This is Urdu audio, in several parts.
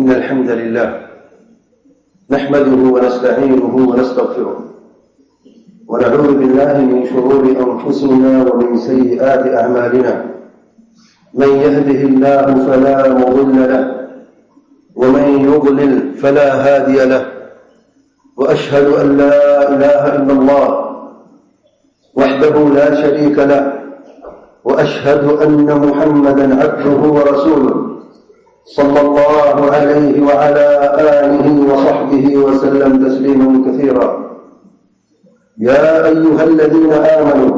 إن الحمد لله نحمده ونستعينه ونستغفره ونعوذ بالله من شرور أنفسنا ومن سيئات أعمالنا من يهده الله فلا مضل له ومن يضلل فلا هادي له وأشهد أن لا إله إلا الله وحده لا شريك له وأشهد أن محمدا عبده ورسوله صلى الله عليه وعلى آله وصحبه وسلم تسليما كثيرا. يا أيها الذين آمنوا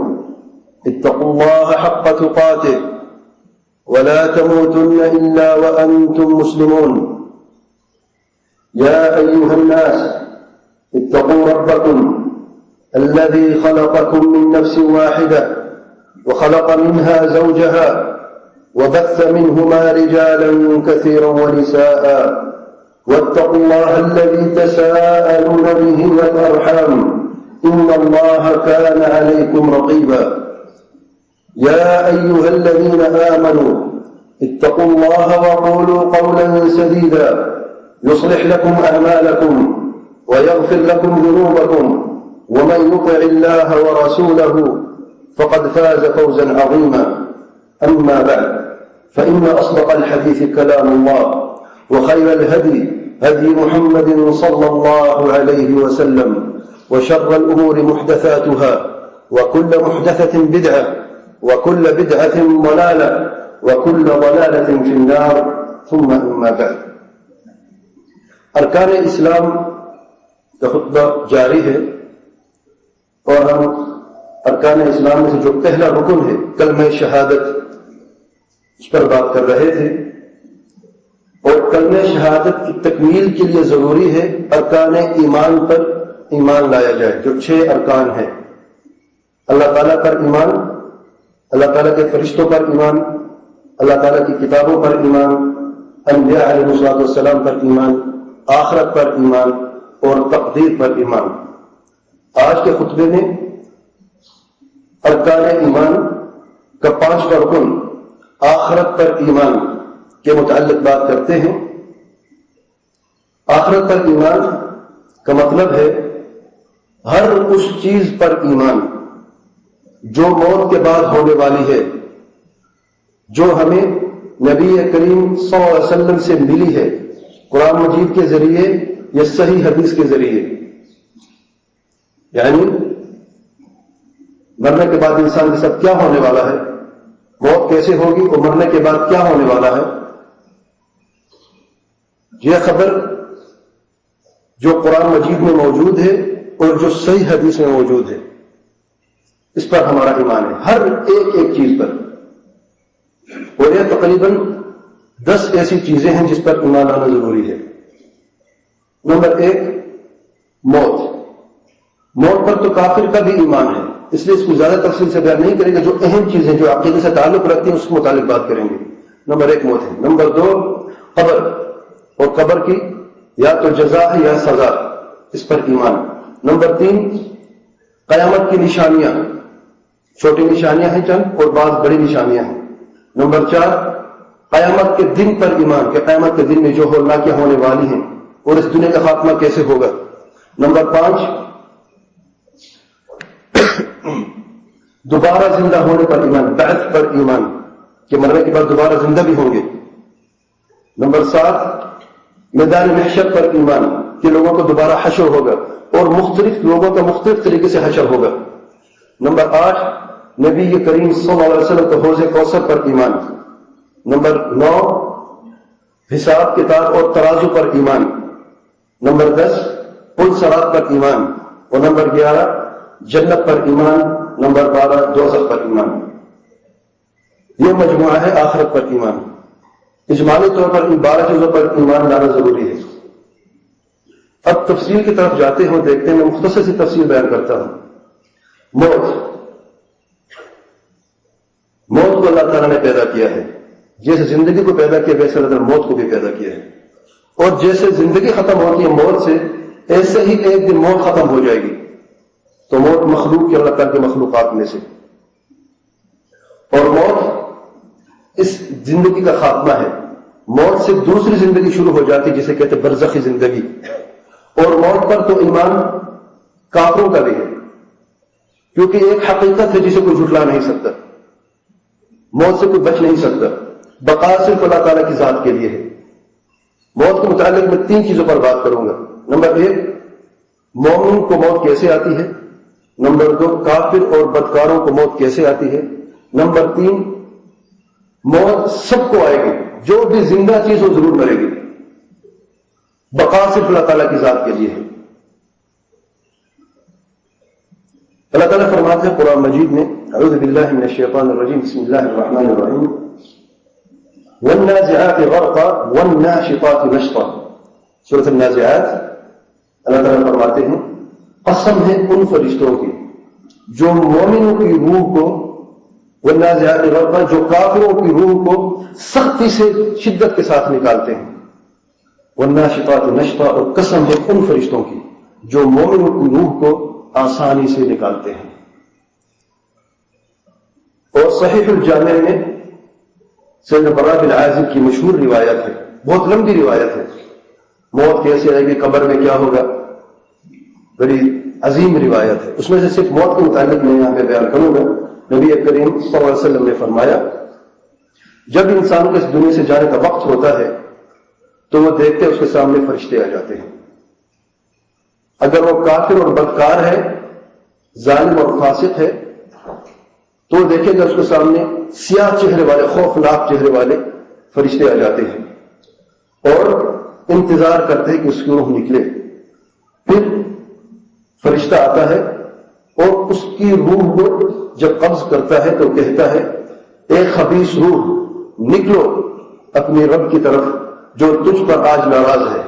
اتقوا الله حق تقاته ولا تموتن إلا وأنتم مسلمون. يا أيها الناس اتقوا ربكم الذي خلقكم من نفس واحدة وخلق منها زوجها وبث منهما رجالا كثيرا ونساء واتقوا الله الذي تساءلون به والأرحام إن الله كان عليكم رقيبا. يا أيها الذين آمنوا اتقوا الله وقولوا قولا سديدا يصلح لكم أعمالكم ويغفر لكم ذنوبكم ومن يطع الله ورسوله فقد فاز فوزا عظيما. أما بعد فإن أصدق الحديث كلام الله وخير الهدي هدي محمد صلى الله عليه وسلم وشر الأمور محدثاتها وكل محدثة بدعة وكل بدعة ضلالة وكل ضلالة في النار. ثم أما بعد ارکان اسلام کا خطبہ جاری ہے اور ہم ارکان اسلام میں سے جو پہلا رکن ہے کلمہ شہادت اس پر بات کر رہے تھے اور کلمہ شہادت کی تکمیل کے لیے ضروری ہے ارکان ایمان پر ایمان لایا جائے جو 6 ارکان ہیں. اللہ تعالیٰ پر ایمان، اللہ تعالیٰ کے فرشتوں پر ایمان، اللہ تعالیٰ کی کتابوں پر ایمان، انبیاء علیہ السلام پر ایمان، آخرت پر ایمان اور تقدیر پر ایمان. آج کے خطبے میں ارکان ایمان کا 5واں رکن آخرت پر ایمان کے متعلق بات کرتے ہیں. آخرت پر ایمان کا مطلب ہے ہر اس چیز پر ایمان جو موت کے بعد ہونے والی ہے، جو ہمیں نبی کریم صلی اللہ علیہ وسلم سے ملی ہے قرآن مجید کے ذریعے یا صحیح حدیث کے ذریعے. یعنی مرنے کے بعد انسان کے ساتھ کیا ہونے والا ہے، موت کیسے ہوگی اور مرنے کے بعد کیا ہونے والا ہے، یہ خبر جو قرآن مجید میں موجود ہے اور جو صحیح حدیث میں موجود ہے اس پر ہمارا ایمان ہے، ہر ایک چیز پر. اور یہ تقریباً 10 ایسی چیزیں ہیں جس پر ایمان لانا ضروری ہے. نمبر 1 موت. موت پر تو کافر کا بھی ایمان ہے، اس لیے اس کو زیادہ تفصیل سے بیان نہیں کریں گے. جو اہم چیزیں جو عقیدے سے تعلق رکھتی ہیں اس کے متعلق بات کریں گے. نمبر 1 موت ہے. نمبر 2 قبر، اور قبر کی یا تو جزا ہے یا سزا، اس پر ایمان. نمبر 3 قیامت کی نشانیاں، چھوٹی نشانیاں ہیں چند اور بعض بڑی نشانیاں ہیں. نمبر 4 قیامت کے دن پر ایمان کہ قیامت کے دن میں جو ہولناکیاں ہونے والی ہیں اور اس دنیا کا خاتمہ کیسے ہوگا. نمبر 5 دوبارہ زندہ ہونے پر ایمان، بعث پر ایمان کہ مرنے کے بعد دوبارہ زندہ بھی ہوں گے. نمبر 7 میدان محشر پر ایمان کہ لوگوں کو دوبارہ حشر ہوگا اور مختلف لوگوں کا مختلف طریقے سے حشر ہوگا. نمبر 8 نبی کریم صلی اللہ علیہ وسلم کے حوض کوثر پر ایمان. نمبر 9 حساب کتاب اور ترازو پر ایمان. نمبر 10 پل صراط پر ایمان. اور نمبر 11 جنت پر ایمان. نمبر 12 دوزخ پر ایمان. یہ مجموعہ ہے آخرت پر ایمان. اجمالی طور پر ان 12 چیزوں پر ایمان لانا ضروری ہے. اب تفصیل کی طرف جاتے ہیں، دیکھتے ہیں. میں مختصر سی تفصیل بیان کرتا ہوں. موت کو اللہ تعالیٰ نے پیدا کیا ہے. جیسے زندگی کو پیدا کیا ویسے اللہ تعالیٰ موت کو بھی پیدا کیا ہے. اور جیسے زندگی ختم ہوتی ہے موت سے، ایسے ہی ایک دن موت ختم ہو جائے گی. تو موت مخلوق کی اللہ تعالیٰ کے مخلوقات میں سے، اور موت اس زندگی کا خاتمہ ہے. موت سے دوسری زندگی شروع ہو جاتی جسے کہتے برزخی زندگی. اور موت پر تو ایمان کافروں کا بھی ہے، کیونکہ ایک حقیقت ہے جسے کوئی جھٹلا نہیں سکتا. موت سے کوئی بچ نہیں سکتا. بقا صرف اللہ تعالیٰ کی ذات کے لیے ہے. موت کے متعلق میں 3 چیزوں پر بات کروں گا. نمبر 1، مومن کو موت کیسے آتی ہے. نمبر 2، کافر اور بدکاروں کو موت کیسے آتی ہے. نمبر 3، موت سب کو آئے گی، جو بھی زندہ چیز وہ ضرور مرے گی. بقا صرف اللہ تعالیٰ کی ذات کے لیے ہے. اللہ تعالیٰ فرماتے ہیں قرآن مجید میں، اعوذ باللہ من الشیطان الرجیم، بسم اللہ الرحمن الرحیم، والنازعات غرقا والناشطات نشطا. سورۃ النازعات اللہ تعالیٰ فرماتے ہیں قسم ہے ان فرشتوں کی جو مومنوں کی روح کو، والنازعات غرقا، جو کافروں کی روح کو سختی سے شدت کے ساتھ نکالتے ہیں. والناشطات نشطا، اور قسم ہے ان فرشتوں کی جو مومنوں کی روح کو آسانی سے نکالتے ہیں. اور صحیح الجامع میں سیدنا براء بن عازب کی مشہور روایت ہے، بہت لمبی روایت ہے، موت کیسے آئے گی، قبر میں کیا ہوگا، بڑی عظیم روایت ہے. اس میں سے صرف موت کے متعلق میں یہاں پہ بیان کروں گا. نبی کریم صلی اللہ علیہ وسلم نے فرمایا جب انسان کو اس دنیا سے جانے کا وقت ہوتا ہے تو وہ دیکھتے اس کے سامنے فرشتے آ جاتے ہیں. اگر وہ کافر اور بدکار ہے، ظالم اور فاسق ہے، تو دیکھے گا اس کے سامنے سیاہ چہرے والے، خوفناک چہرے والے فرشتے آ جاتے ہیں اور انتظار کرتے ہیں کہ اس کی روح نکلے. پھر فرشتہ آتا ہے اور اس کی روح کو جب قبض کرتا ہے تو کہتا ہے اے خبیث روح، نکلو اپنے رب کی طرف جو تجھ پر آج ناراض ہے.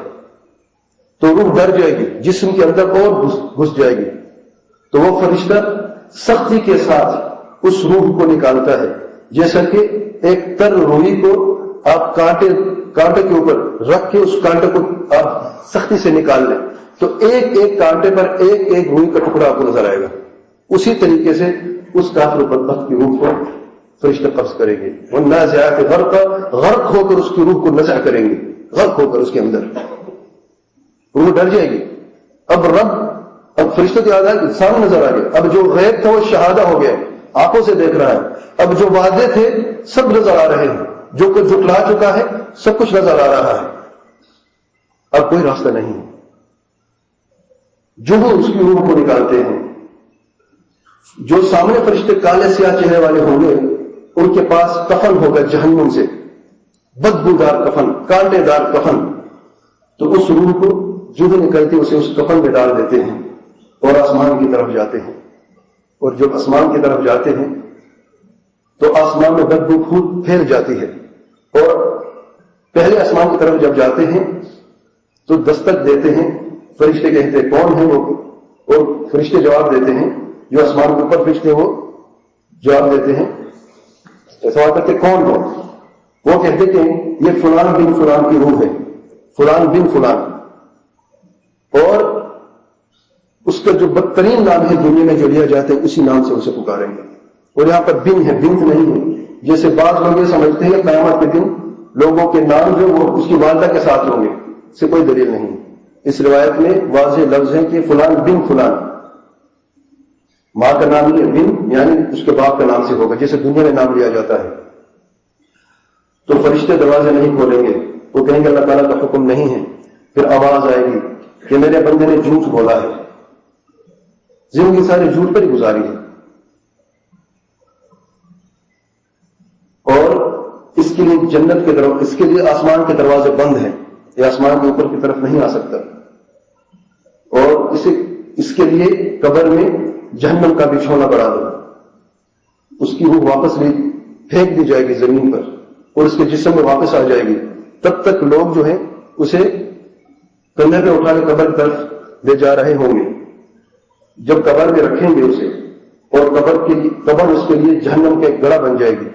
تو روح ڈر جائے گی، جسم کے اندر اور گھس جائے گی. تو وہ فرشتہ سختی کے ساتھ اس روح کو نکالتا ہے، جیسا کہ ایک تر روئی کو آپ کانٹے کے اوپر رکھ کے اس کانٹے کو آپ سختی سے نکال لیں تو ایک ایک کانٹے پر ایک ایک روئی کا ٹکڑا آپ کو نظر آئے گا. اسی طریقے سے اس کافر بدبخت کی روح کو فرشتہ قبض کریں گے. وہ نازعات غرق ہو کر اس کی روح کو نزع کریں گے، غرق ہو کر اس کے اندر روح ڈر جائے گی. اب فرشتوں کی آزاد سامنے نظر آ گیا. اب جو غیب تھا وہ شہادہ ہو گیا، آنکھوں سے دیکھ رہا ہے. اب جو وعدے تھے سب نظر آ رہے ہیں، جو کچھ جھٹلا چکا ہے سب کچھ نظر آ رہا ہے. اب کوئی راستہ نہیں ہے. جو وہ اس کی روح کو نکالتے ہیں، جو سامنے فرشتے کالے سیاہ چہرے والے ہوں گے ان کے پاس کفن ہوگا جہنم سے، بدبودار کفن، کانٹے دار کفن. تو اس روح کو جو بھی نکلتی اسے اس کفن میں ڈال دیتے ہیں اور آسمان کی طرف جاتے ہیں. اور جب آسمان کی طرف جاتے ہیں تو آسمان میں بدبو پھیل جاتی ہے. اور پہلے آسمان کی طرف جب جاتے ہیں تو دستک دیتے ہیں، فرشتے کہتے ہیں کون ہیں وہ، اور فرشتے جواب دیتے ہیں، جو آسمان کے اوپر فرشتے وہ جواب دیتے ہیں، سوال کرتے کون ہو. وہ کہتے کہ یہ فلان بن فلان کی روح ہے، فلان بن فلان. اور اس کا جو بدترین نام ہے دنیا میں جو لیا جاتا ہے اسی نام سے اسے پکاریں گے. اور یہاں پر بن ہے، بنت نہیں ہے. جیسے بعض لوگ یہ سمجھتے ہیں قیامت کے دن لوگوں کے نام جو وہ اس کی والدہ کے ساتھ ہوں گے، اس سے کوئی دلیل نہیں. اس روایت میں واضح لفظ ہے کہ فلان بن فلان، ماں کا نام یہ بن یعنی اس کے باپ کا نام سے ہوگا جیسے دنیا میں نام لیا جاتا ہے. تو فرشتے دروازے نہیں کھولیں گے، وہ کہیں گے اللہ تعالیٰ کا حکم نہیں ہے. پھر آواز آئے گی کہ میرے بندے نے جھوٹ بولا ہے، زندگی ساری جھوٹ پر ہی گزاری ہے، اور اس کے لیے جنت کے طرف، اس کے لیے آسمان کے دروازے بند ہیں، یہ آسمان کے اوپر کی طرف نہیں آ سکتا. اور اس کے لیے قبر میں جہنم کا بچھونا بڑھا دو، اس کی روح واپس پھینک دی جائے گی زمین پر اور اس کے جسم میں واپس آ جائے گی. تب تک لوگ جو ہیں اسے کندھے پہ اٹھا کے قبر کی طرف لے جا رہے ہوں گے. جب قبر میں رکھیں گے اسے اور قبر اس کے لیے جہنم کے گڑھا بن جائے گی.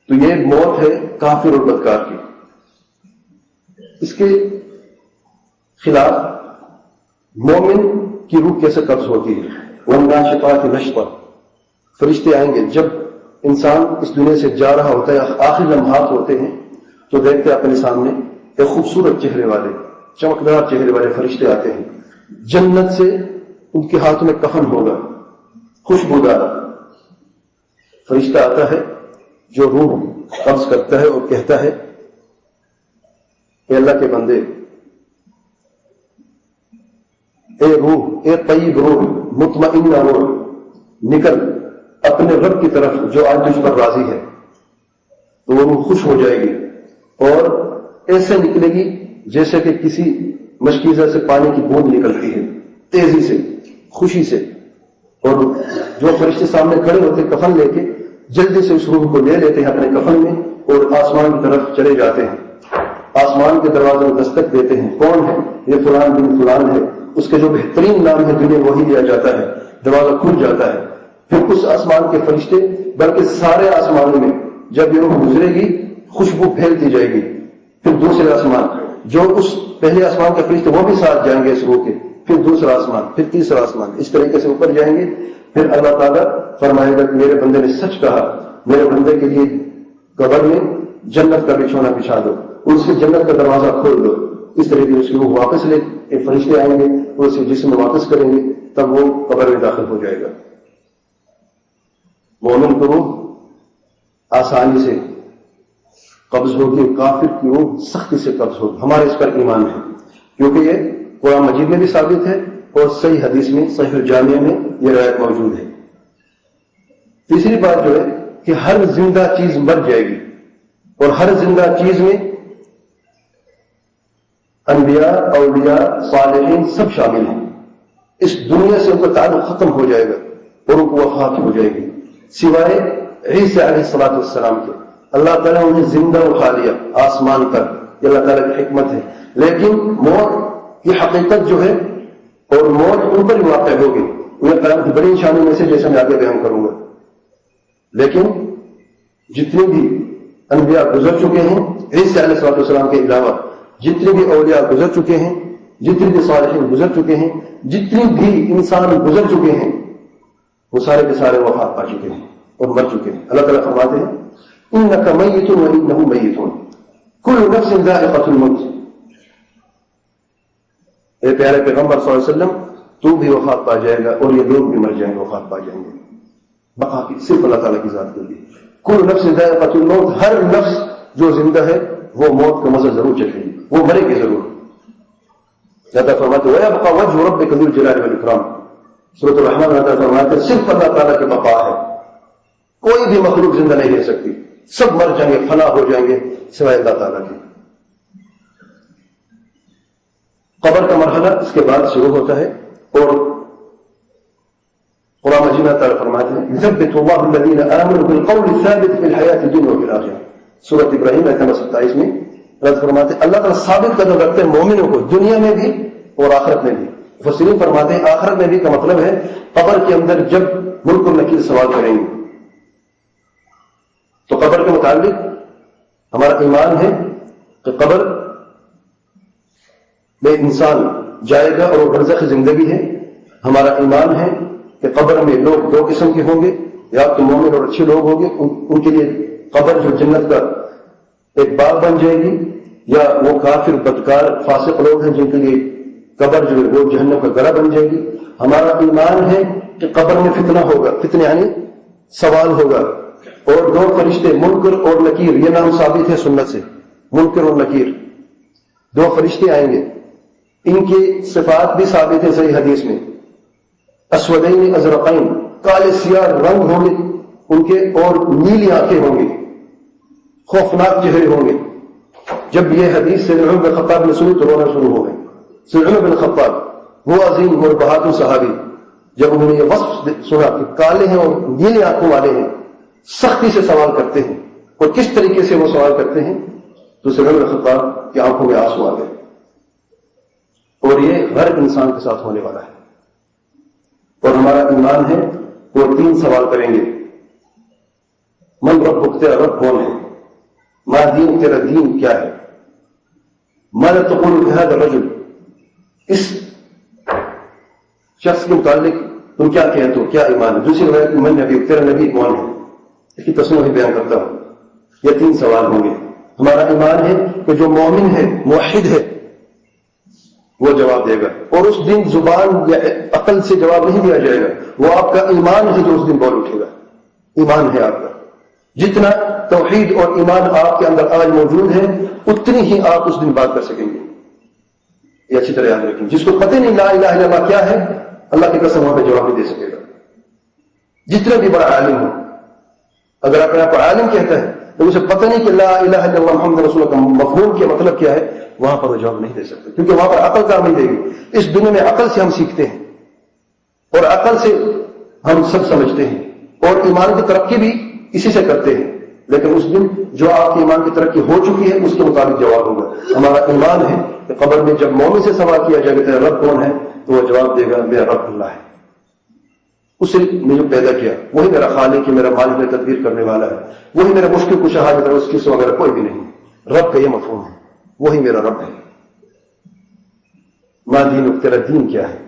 تو یہ موت ہے کافر اور بدکار کی. اس کے خلاف مومن کی روح کیسے قبض ہوتی ہے؟ والناشطات نشطا، فرشتے آئیں گے جب انسان اس دنیا سے جا رہا ہوتا ہے، آخری لمحات ہوتے ہیں، تو دیکھتے ہیں اپنے سامنے ایک خوبصورت چہرے والے، چمکدار چہرے والے فرشتے آتے ہیں، جنت سے ان کے ہاتھ میں کفن ہوگا، خوشبودار فرشتہ آتا ہے جو روح قبض کرتا ہے اور کہتا ہے اے اللہ کے بندے، اے روح، اے طیب روح، مطمئنہ روح، نکل اپنے رب کی طرف جو آج تجھ پر راضی ہے. تو وہ روح خوش ہو جائے گی اور ایسے نکلے گی جیسے کہ کسی مشکیزہ سے پانی کی بوند نکلتی ہے، تیزی سے، خوشی سے. اور جو فرشتے سامنے کھڑے ہوتے کفن لے کے جلدی سے اس روح کو لے لیتے ہیں اپنے کفن میں اور آسمان کی طرف چلے جاتے ہیں. آسمان کے دروازے میں دستک دیتے ہیں، کون ہے؟ یہ فلان بن فلان ہے. اس کے جو بہترین نام ہے دنیا وہی دیا جاتا ہے. دروازہ کھل جاتا ہے. پھر اس آسمان کے فرشتے بلکہ سارے آسمانوں میں جب یہ روح گزرے گی خوشبو پھیلتی جائے گی. پھر دوسرے آسمان، جو اس پہلے آسمان کے فرشتے وہ بھی ساتھ جائیں گے اس روح کے. پھر دوسرا آسمان، پھر تیسرا آسمان، اس طریقے سے اوپر جائیں گے. پھر اللہ تعالیٰ فرمائے گا کہ میرے بندے نے سچ کہا، میرے بندے کے لیے قبر میں جنت کا بچھونا بچھا دو، اس سے جنت کا دروازہ کھول دو. اس طریقے سے اس کی روح واپس لے کے فرشتے آئیں گے اور اسے جسم میں واپس کریں گے، تب وہ قبر میں داخل ہو جائے گا. مومن کو روح آسانی سے قبض ہوگی، کافر کی روح سختی سے قبض ہوگی. ہمارے اس پر ایمان ہے کیونکہ یہ قرآن مجید میں بھی ثابت ہے اور صحیح حدیث میں، صحیح الجامع میں یہ روایت موجود ہے. تیسری بات جو ہے کہ ہر زندہ چیز مر جائے گی اور ہر زندہ چیز میں انبیاء، اولیاء، صالحین سب شامل ہیں. اس دنیا سے ان کا تعلق ختم ہو جائے گا اور ان کو وفات ہو جائے گی سوائے عیسیٰ علیہ الصلوۃ والسلام کے. اللہ تعالیٰ انہیں زندہ اٹھا لیا آسمان پر، یہ اللہ تعالیٰ کی حکمت ہے. لیکن موت کی حقیقت جو ہے اور موت ان پر ہی واقع ہوگی، انہیں قیامت کی بڑی نشانی میں سے جیسے میں آگے بیان کروں گا. لیکن جتنے بھی انبیاء گزر چکے ہیں عیسیٰ علیہ الصلوۃ والسلام کے علاوہ، جتنے بھی اولیاء گزر چکے ہیں، جتنے بھی صالحین گزر چکے ہیں، جتنے بھی انسان گزر چکے ہیں، وہ سارے کے سارے وفات پا چکے ہیں اور مر چکے ہیں. اللہ تعالیٰ فرماتے ہیں انک میت وانہم میتون کل نفس ذائقۃ الموت. اے پیارے پیغمبر صلی اللہ علیہ وسلم، تو بھی وفات پا جائے گا اور یہ لوگ بھی مر جائیں گے، وفات پا جائیں گے. بقا کی صرف اللہ تعالیٰ کی ذات کے لیے. کل نفس ذائقۃ الموت، ہر نفس جو زندہ ہے وہ موت کا مزہ ضرور چکھے گی، وہ مرے گی ضرور. اللہ فرماتے وَيَبْقَى وَجْهُ رَبِّكَ ذُو الْجَلَالِ وَالْإِكْرَامِ. سورۃ الرحمن اللہ فرماتے صرف اللہ تعالیٰ کی بقا ہے، کوئی بھی مخلوق زندہ نہیں رہ سکتی، سب مر جائیں گے، فنا ہو جائیں گے سوائے اللہ تعالیٰ کے. قبر کا مرحلہ اس کے بعد شروع ہوتا ہے اور قرآن مجید میں تعالیٰ فرماتے ہیں يُثَبِّتُ اللَّهُ الَّذِينَ آمَنُوا بِالْقَوْلِ الثَّابِتِ فِي الْحَيَاةِ الدُّنْيَا وَفِي الْآخِرَةِ. سورۃ ابراہیم آیت نمبر 27 میں اللہ فرماتے ہیں اللہ تعالیٰ ثابت قدم رکھتے ہیں مومنوں کو دنیا میں بھی اور آخرت میں بھی. مفسرین فرماتے ہیں آخرت میں بھی کا مطلب ہے قبر کے اندر جب منکر ونکیر سوال کریں گے تو قبر کے متعلق ہمارا ایمان ہے کہ قبر میں انسان جائے گا اور وہ برزخ زندگی ہے. ہمارا ایمان ہے کہ قبر میں لوگ دو قسم کے ہوں گے، یا تو مومن اور اچھے لوگ ہوں گے، ان کے لیے قبر جو جنت کا ایک باغ بن جائے گی، یا وہ کافر بدکار فاسق لوگ ہیں جن کے لیے قبر جو ہے وہ جہنم کا گڑھا بن جائے گی. ہمارا ایمان ہے کہ قبر میں فتنہ ہوگا، فتنہ یعنی سوال ہوگا، اور دو فرشتے منکر اور نکیر، یہ نام ثابت ہے سنت سے، منکر اور نکیر دو فرشتے آئیں گے. ان کی صفات بھی ثابت ہے صحیح حدیث میں، اسودین ازرقین، کالے سیاہ رنگ ہوں گے ان کے اور نیلی آنکھیں ہوں گی، خوفناک چہرے ہوں گے. جب یہ حدیث سیدنا عمر بن خطاب نے سنی تو رونا شروع ہو گئے. سیدنا عمر بن خطاب وہ عظیم اور بہادر صحابی جب انہوں نے یہ وصف سنا کہ کالے ہیں اور نیلی آنکھوں والے ہیں، سختی سے سوال کرتے ہیں. اور کس طریقے سے وہ سوال کرتے ہیں تو سیدنا عمر بن خطاب کی آنکھوں میں آنسو آ گئے. اور یہ ہر انسان کے ساتھ ہونے والا ہے. اور ہمارا ایمان ہے وہ تین سوال کریں گے. من ربک، تیرا رب کون ہے؟ ما دین، تیرا دین کیا ہے؟ ماذا تقول في هذا الرجل، اس شخص کے متعلق تم کیا کہتے ہو، کیا ایمان ہے؟ دوسری روایت من نبی، تیرا نبی کون ہے؟ اس کی تصنیف بیان کرتا ہوں. یہ 3 سوال ہوں گے. ہمارا ایمان ہے کہ جو مومن ہے موحد ہے وہ جواب دے گا, اور اس دن زبان یا عقل سے جواب نہیں دیا جائے گا. وہ آپ کا ایمان ہے جو اس دن بول اٹھے گا. ایمان ہے آپ کا. جتنا توحید اور ایمان آپ کے اندر آج موجود ہے اتنی ہی آپ اس دن بات کر سکیں گے. یہ اچھی طرح یاد رکھیں. جس کو پتہ نہیں لا الہ الا اللہ کیا ہے, اللہ کی قسم وہاں پہ جواب نہیں دے سکے گا. جتنا بھی بڑا عالم ہو, اگر اپنے آپ کو عالم کہتا ہے تو اسے پتہ نہیں کہ لا الہ الا اللہ محمد رسول اللہ کا مفہوم کیا مطلب کیا ہے, وہاں پر وہ جواب نہیں دے سکتے, کیونکہ وہاں پر عقل کام نہیں دے گی. اس دنیا میں عقل سے ہم سیکھتے ہیں اور عقل سے ہم سب سمجھتے ہیں, اور ایمان کی ترقی بھی اسی سے کرتے ہیں. لیکن اس دن جو آپ کے ایمان کی ترقی ہو چکی ہے اس کے مطابق جواب ہوگا. ہمارا ایمان ہے کہ قبر میں جب مومن سے سوال کیا جائے گا تیرا رب کون ہے, تو وہ جواب دے گا میرا رب اللہ ہے. اسے میں جو پیدا کیا وہی میرا خالق ہے, میرا مالک, میرا تدبیر کرنے والا ہے, وہی میرا مشکل کشا ہے, اس کی سوا میرا کوئی بھی نہیں. رب کا یہ مفہوم ہے, وہی میرا رب ہے. ماں دین, تیرا دین کیا ہے؟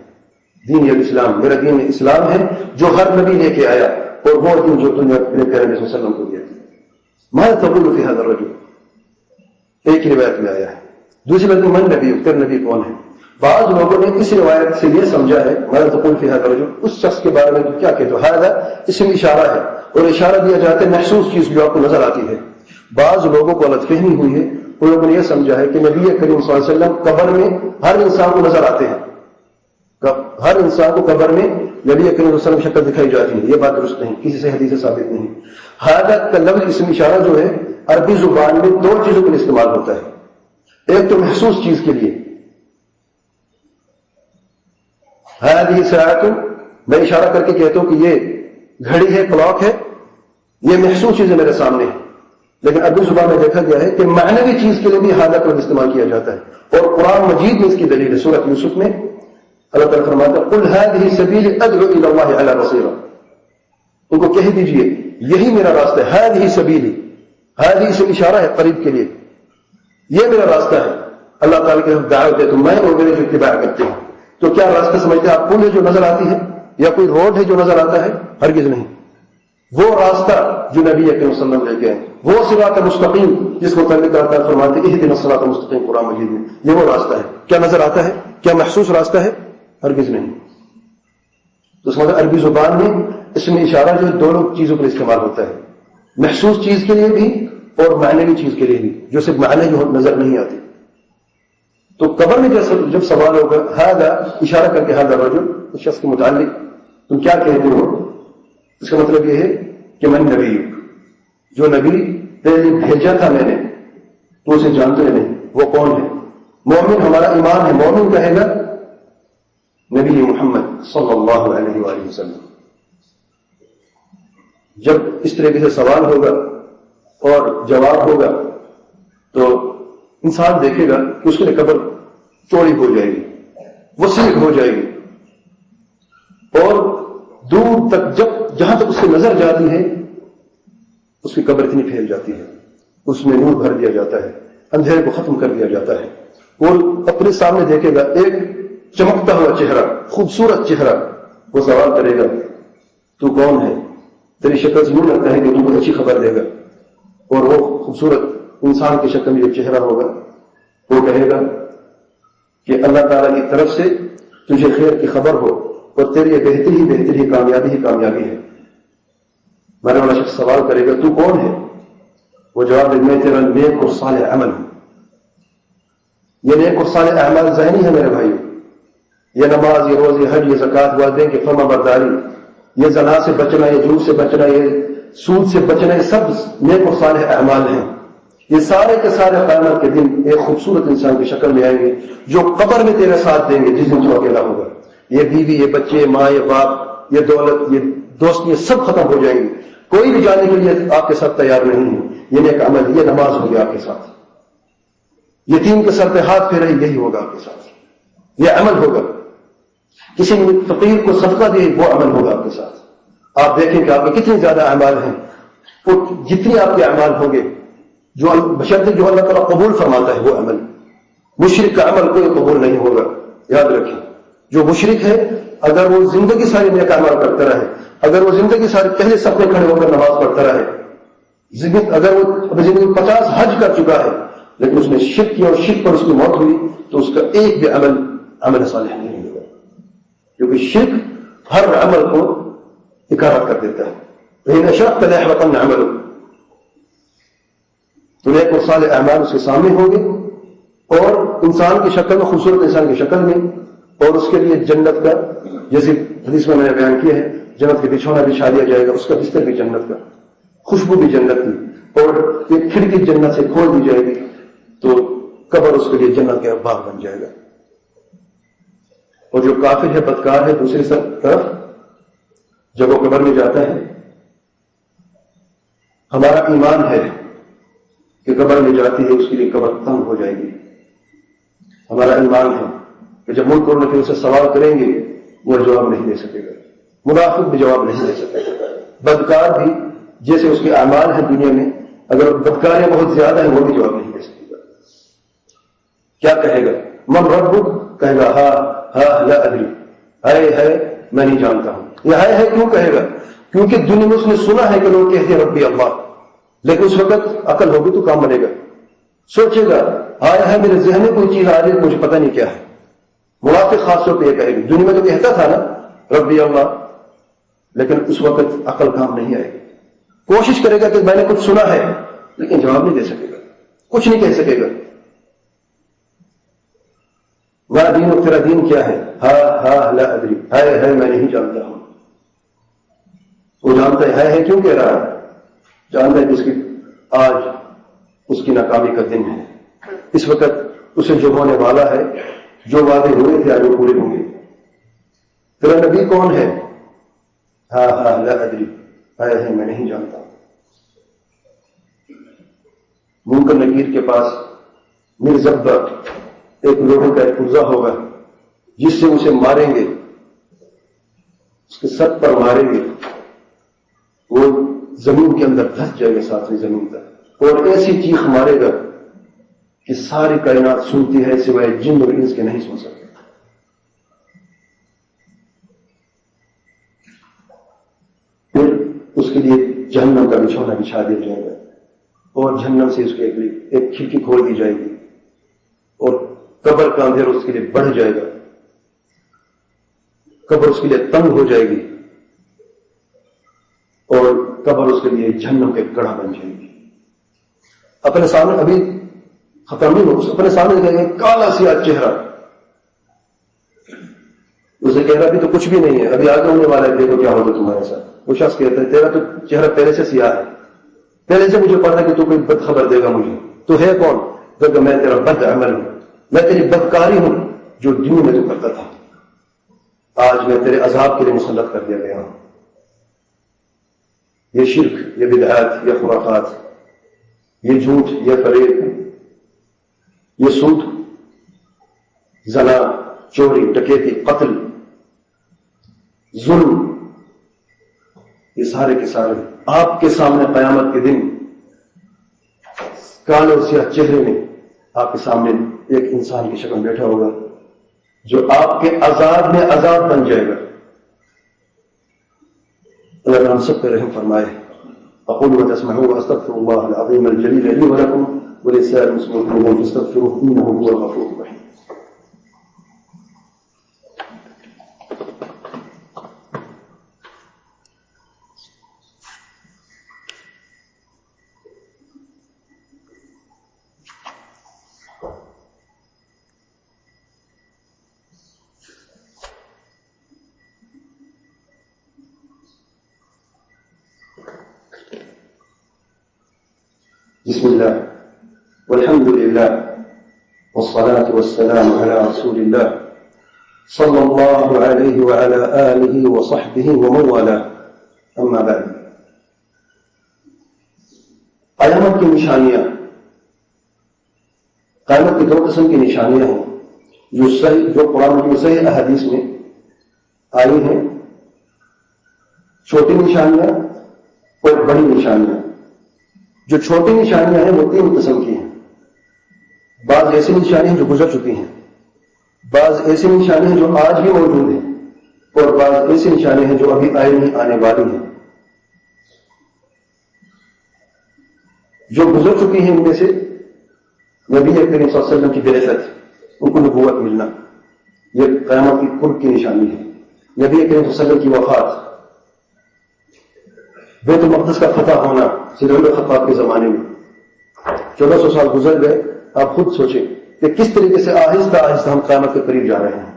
دین یہ اسلام, میرا دین اسلام ہے جو ہر نبی لے کے آیا, اور وہ دین جو تم نے اپنے پیارے نبی صلی اللہ علیہ وسلم کو دیا. ماں تقول فی ھذا الرجل, ایک روایت میں آیا ہے. دوسری بات من نبی, تیرا نبی کون ہے؟ بعض لوگوں نے اس روایت سے یہ سمجھا ہے ماذا تقول فی ھذا الرجل, اس شخص کے بارے میں کیا کہتے ہو. ھذا اسم اشارہ ہے, اور اشارہ دیا جاتا ہے محسوس چیز جو آپ کو نظر آتی ہے. بعض لوگوں کو غلط فہمی ہوئی ہے, ان لوگوں نے یہ سمجھا ہے کہ نبی کریم صلی اللہ علیہ وسلم قبر میں ہر انسان کو نظر آتے ہیں. ہر انسان کو قبر میں نبی کریم صلی اللہ علیہ وسلم شکل دکھائی جاتی ہے. یہ بات درست نہیں, کسی سے حدیث سے ثابت نہیں. ھذا کا لفظ اسم اشارہ جو ہے عربی زبان میں 2 چیزوں کے لیے استعمال ہوتا ہے. ایک تو محسوس چیز کے لیے, هذه ساعة, میں اشارہ کر کے کہتا ہوں کہ یہ گھڑی ہے, کلاک ہے, یہ محسوس چیز میرے سامنے ہے. لیکن عربی زبان میں دیکھا گیا ہے کہ معنوی چیز کے لیے بھی هذا کا استعمال کیا جاتا ہے, اور قرآن مجید میں اس کی دلیل ہے. سورۃ یوسف میں اللہ تعالیٰ فرماتا ہے قل هذه سبیلی ادعو الی اللہ علی بصیرہ, ان کو کہہ دیجئے یہی میرا راستہ ہے. هذه سبیلی, هذه سے اشارہ ہے قریب کے لیے, یہ میرا راستہ ہے. اللہ تعالیٰ کی دعوت ہے تو میں اور میرے جو اتباع کرتے ہیں. تو کیا راستہ سمجھتے ہیں آپ؟ پل ہے جو نظر آتی ہے, یا کوئی روڈ ہے جو نظر آتا ہے؟ ہرگز نہیں. وہ راستہ جو نبی اکرم صلی اللہ علیہ وسلم لے کے آئے, وہ صراط مستقیم جس کو تعلق اللہ تعالیٰ فرماتے ہیں اہدنا الصراط المستقیم قرآن مجید میں, یہ وہ راستہ ہے. کیا نظر آتا ہے؟ کیا محسوس راستہ ہے؟ ہرگز نہیں. تو اس مطلب عربی زبان میں اس میں اشارہ جو 2 چیزوں پر استعمال ہوتا ہے, محسوس چیز کے لیے بھی اور معنوی چیز کے لیے بھی, جو صرف معنی جو نظر نہیں آتی. تو قبر میں جب سوال ہوگا ھذا اشارہ کر کے ھذا الرجل, اس شخص کے متعلق تم کیا کہتے ہو, اس کا مطلب یہ ہے کہ من نبی, جو نبی تیرے بھیجا تھا میں نے تو اسے جانتے نہیں, وہ کون ہے؟ مومن, ہمارا ایمان ہے. مومن کہے گا نبی محمد صلی اللہ علیہ وآلہ وسلم. جب اس طریقے سے سوال ہوگا اور جواب ہوگا تو انسان دیکھے گا کہ اس کے لیے قبر چوڑی ہو جائے گی, وسیع ہو جائے گی, اور دور تک جہاں تک اس کی نظر جاتی ہے اس کی قبر اتنی پھیل جاتی ہے, اس میں نور بھر دیا جاتا ہے, اندھیرے کو ختم کر دیا جاتا ہے. وہ اپنے سامنے دیکھے گا ایک چمکتا ہوا چہرہ, خوبصورت چہرہ. وہ سوال کرے گا تو کون ہے؟ تیری شکل سے یوں لگتا ہے کہ تو کوئی اچھی خبر دے گا. اور وہ خوبصورت انسان کی شکل میں جو چہرہ ہوگا وہ کہے گا کہ اللہ تعالیٰ کی طرف سے تجھے خیر کی خبر ہو, اور تیری یہ بہتری ہی کامیابی ہے. مرنے والا شخص سوال کرے گا تو کون ہے؟ وہ جواب دے میں تیرا نیک اور صالح عمل ہوں. یہ نیک اور صالح اعمال ذہنی ہے میرے بھائی, یہ نماز, یہ روزے, حج, یہ زکوٰۃ, والدین کی فرما برداری, یہ زنا سے بچنا, یہ جھوٹ سے بچنا, یہ سود سے بچنا, یہ سب نیک اور صالح اعمال ہیں. یہ سارے کے سارے قیامت کے دن ایک خوبصورت انسان کی شکل میں آئیں گے جو قبر میں تیرے ساتھ دیں گے جس دن تو اکیلا ہوگا. یہ بیوی, یہ بچے, ماں, یہ باپ, یہ دولت, یہ دوست, یہ سب ختم ہو جائیں گے. کوئی بھی جانے کے لیے آپ کے ساتھ تیار نہیں ہے. یہ نیک عمل, یہ نماز ہوگی آپ کے ساتھ, یتیم کے سر پہ ہاتھ پھیرے یہی ہوگا آپ کے ساتھ, یہ عمل ہوگا. کسی نے فقیر کو صدقہ دے وہ عمل ہوگا آپ کے ساتھ. آپ دیکھیں کہ آپ کے کتنے زیادہ اعمال ہیں, اور جتنے آپ کے اعمال ہوں گے جو بشرط جو اللہ تعالیٰ قبول فرماتا ہے وہ عمل. مشرک کا عمل کوئی قبول نہیں ہوگا, یاد رکھیں. جو مشرک ہے اگر وہ زندگی ساری نیک اعمال کرتا رہے، اگر وہ زندگی ساری پہلے صف میں کھڑے ہو کر نماز پڑھتا رہے، اگر وہ اپنی زندگی 50 حج کر چکا ہے لیکن اس نے شرک کیا اور شرک پر اس کی موت ہوئی تو اس کا ایک بھی عمل صالح نہیں ہوگا، کیونکہ شرک ہر عمل کو اکارت کر دیتا ہے۔ فإن أشركت ليحبطن عملك، تو نیک اور صالح اعمال اس کے سامنے ہوں گے اور انسان کی شکل میں، خوبصورت انسان کی شکل میں، اور اس کے لیے جنت کا، جیسے حدیث میں نے بیان کیا ہے، جنت کے بچھونا بچھا دیا جائے گا، اس کا بستر بھی جنت کا، خوشبو بھی جنت کی، اور ایک کھڑکی جنت سے کھول دی جائے گی تو قبر اس کے لیے جنت کا باغ بن جائے گا۔ اور جو کافر ہے، بدکار ہے، دوسری طرف جب وہ قبر میں جاتا ہے، ہمارا ایمان ہے کہ قبر میں جاتی ہے اس کے لیے قبر تنگ ہو جائے گی، ہمارا ایمان ہے کہ جب ملک اور نفی اسے سوال کریں گے وہ جواب نہیں دے سکے گا، منافق بھی جواب نہیں دے سکے گا، بدکار بھی جیسے اس کے اعمال ہیں دنیا میں، اگر بدکاریاں بہت زیادہ ہیں وہ بھی جواب نہیں دے سکے گا۔ کیا کہے گا؟ من ربک، کہے گا ہا لا ادری، ہے میں نہیں جانتا ہوں۔ یہ ہے کیوں کہے گا؟ کیونکہ دنیا میں اس نے سنا ہے کہ لوگ کہتے ہیں ربی اللہ، لیکن اس وقت عقل ہوگی تو کام بنے گا، سوچے گا ہے میرے ذہن میں کوئی چیز آ رہی ہے مجھے پتہ نہیں کیا ہے۔ منافق خاص طور پہ یہ کہے گا، دنیا میں تو کہتا تھا نا ربی اللہ، لیکن اس وقت عقل کام نہیں آئے گی، کوشش کرے گا کہ میں نے کچھ سنا ہے لیکن جواب نہیں دے سکے گا، کچھ نہیں کہہ سکے گا۔ میرا دین اور تیرا دین کیا ہے؟ ہا لا ادری، ہے میں نہیں جانتا ہوں۔ وہ جانتا ہے کیوں کہہ رہا ہے؟ جانتا ہے کہ اس کی آج اس کی ناکامی کا دن ہے، اس وقت اسے جو ہونے والا ہے، جو وعدے ہوئے تھے آج وہ پورے ہوں گے۔ تیرا نبی کون ہے؟ ہا لا ادری، ہے میں نہیں جانتا۔ منکر نکیر کے پاس مرزبہ ایک لوہے کا ایک پرزہ ہوگا جس سے اسے ماریں گے، اس کے سر پر ماریں گے، وہ زمین کے اندر دھس جائے گا، ساتویں زمین تک، اور ایسی چیخ مارے گا کہ ساری کائنات سنتی ہے سوائے جن اور انس کے نہیں سن سکتے۔ پھر اس کے لیے جہنم کا بچھونا بچھا دیا جائے گا اور جہنم سے اس کے ایک کھڑکی کھول دی جائے گی اور قبر کا اندھیرا اس کے لیے بڑھ جائے گا، قبر اس کے لیے تنگ ہو جائے گی اور قبر اس کے لیے جہنم کے گڑھا بن جائے گی۔ اپنے سامنے ابھی ختم نہیں ہو، اپنے سامنے دیکھیں گے کالا سیاہ چہرہ، اسے کہہ رہا ابھی تو کچھ بھی نہیں ہے، ابھی آگے ہونے والا ہے، دیکھو کیا ہوگا تمہارے ساتھ۔ وہ شخص کہتا ہے تیرا تو چہرہ پہلے سے سیاہ ہے، پہلے سے مجھے پتا ہے کہ تو کوئی بد خبر دے گا مجھے، تو ہے کون؟ کہ میں تیرا بد عمل ہوں، میں تیری بدکاری ہوں جو دنیا میں تو کرتا تھا، آج میں تیرے عذاب کے لیے مسلط کر دیا گیا ہوں۔ یہ شرک، یہ بدعات، یہ خرافات، یہ جھوٹ، یہ فریب، یہ سود، زنا، چوری، ڈکیتی، قتل، ظلم، یہ سارے کے سارے آپ کے سامنے قیامت کے دن کالے اور سیاہ چہرے میں آپ کے سامنے ایک انسان کی شکل بیٹھا ہوگا جو آپ کے عذاب میں عذاب بن جائے گا۔ اللہ ہم سب پر رحم فرمائے۔ اقول ما تسمعون واستغفر الله العظيم الجليل لي ولكم ولسائر المسلمين فاستغفروه انه هو الغفور الرحيم۔ بسم الله والحمد لله والصلاة والسلام على رسول الله صلى الله عليه وعلى آله وصحبه ومن والاه، أما بعد۔ قیامت کی نشانیاں، قیامت کی دو قسم کی نشانیاں ہیں جو قرآن میں صحیح احادیث میں آئی ہیں، چھوٹی نشانیاں اور بڑی نشانیاں۔ جو چھوٹی نشانیاں ہیں وہ تین قسم کی ہیں، بعض ایسی نشانیاں جو گزر چکی ہیں، بعض ایسی نشانی ہیں جو آج بھی موجود ہیں، اور بعض ایسی نشانی ہیں جو ابھی آنے والی ہیں. جو گزر چکی ہیں ان میں سے نبی کریم صلی اللہ علیہ وسلم کی بعثت، ان کو نبوت ملنا، یہ قیامت کی قرب کی نشانی ہے. نبی کریم صلی اللہ علیہ وسلم کی وفات، بیت المقدس کا فتح ہونا سیدنا عمر خطاب کے زمانے میں. 1400 سال گزر گئے. آپ خود سوچیں کہ کس طریقے سے آہستہ آہستہ ہم قیامت کے قریب جا رہے ہیں.